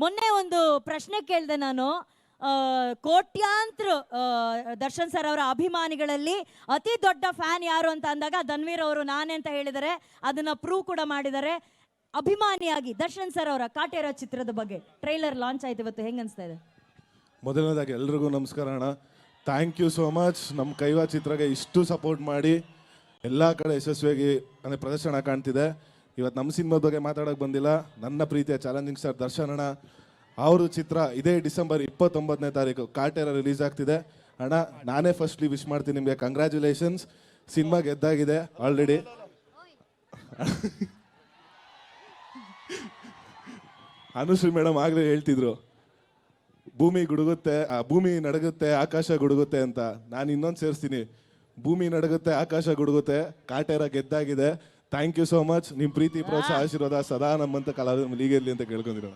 ಮೊನ್ನೆ ಒಂದು ಪ್ರಶ್ನೆ ಕೇಳಿದೆ ನಾನು. ಕೋಟ್ಯಾಂತರ ದರ್ಶನ್ ಸರ್ ಅವರ ಅಭಿಮಾನಿಗಳಲ್ಲಿ ಅತಿ ದೊಡ್ಡ ಫ್ಯಾನ್ ಯಾರು ಅಂತ ಅಂದಾಗ ಧನ್ವೀರ್ ಅವರು ನಾನೇ ಅಂತ ಹೇಳಿದ್ದಾರೆ. ಅದನ್ನ ಪ್ರೂವ್ ಕೂಡ ಮಾಡಿದ್ದಾರೆ. ಅಭಿಮಾನಿಯಾಗಿ ದರ್ಶನ್ ಸರ್ ಅವರ ಕಾಟೇರ ಚಿತ್ರದ ಬಗ್ಗೆ ಟ್ರೈಲರ್ ಲಾಂಚ್ ಆಯ್ತು ಇವತ್ತು, ಹೆಂಗ್ ಅನ್ಸ್ತಾ ಇದೆ? ಮೊದಲನೇದಾಗಿ ಎಲ್ರಿಗೂ ನಮಸ್ಕಾರ ಅಣ್ಣ. Thank you so much. ನಮ್ಮ ಕೈವಾ ಚಿತ್ರಗೆ ಇಷ್ಟು ಸಪೋರ್ಟ್ ಮಾಡಿ ಎಲ್ಲ ಕಡೆ ಯಶಸ್ವಿಯಾಗಿ ಅಂದರೆ ಪ್ರದರ್ಶನ ಕಾಣ್ತಿದೆ. ಇವತ್ತು ನಮ್ಮ ಸಿನಿಮಾದ ಬಗ್ಗೆ ಮಾತಾಡೋಕೆ ಬಂದಿಲ್ಲ. ನನ್ನ ಪ್ರೀತಿಯ ಚಾಲೆಂಜಿಂಗ್ ಸ್ಟಾರ್ ದರ್ಶನ್ ಅಣ್ಣ ಅವರು ಚಿತ್ರ ಇದೇ ಡಿಸೆಂಬರ್ 29ನೇ ತಾರೀಕು ಕಾಟೇರ ರಿಲೀಸ್ ಆಗ್ತಿದೆ. ಅಣ್ಣ ನಾನೇ ಫಸ್ಟ್ಲಿ ವಿಶ್ ಮಾಡ್ತೀನಿ ನಿಮಗೆ, ಕಂಗ್ರ್ಯಾಚುಲೇಷನ್ಸ್. ಸಿನಿಮಾ ಗೆದ್ದಾಗಿದೆ ಆಲ್ರೆಡಿ. ಅನುಶ್ರೀ ಮೇಡಮ್ ಆಗಲೇ ಹೇಳ್ತಿದ್ರು ಭೂಮಿ ನಡಗುತ್ತೆ ಆಕಾಶ ಗುಡುಗುತ್ತೆ ಅಂತ. ನಾನು ಇನ್ನೊಂದು ಸೇರಿಸ್ತೀನಿ, ಭೂಮಿ ನಡಗುತ್ತೆ ಆಕಾಶ ಗುಡುಗುತ್ತೆ, ಕಾಟೇರ ಗೆದ್ದಾಗಿದೆ. Thank you so much. ನಿಮ್ಮ ಪ್ರೀತಿ ಪ್ರೋತ್ಸಾಹ ಆಶೀರ್ವಾದ ಸದಾ ನಮ್ಮಂತ ಕಲಾವಿದ ಹೀಗಿರಲಿ ಅಂತ ಕೇಳ್ಕೊಂಡಿರೋಣ.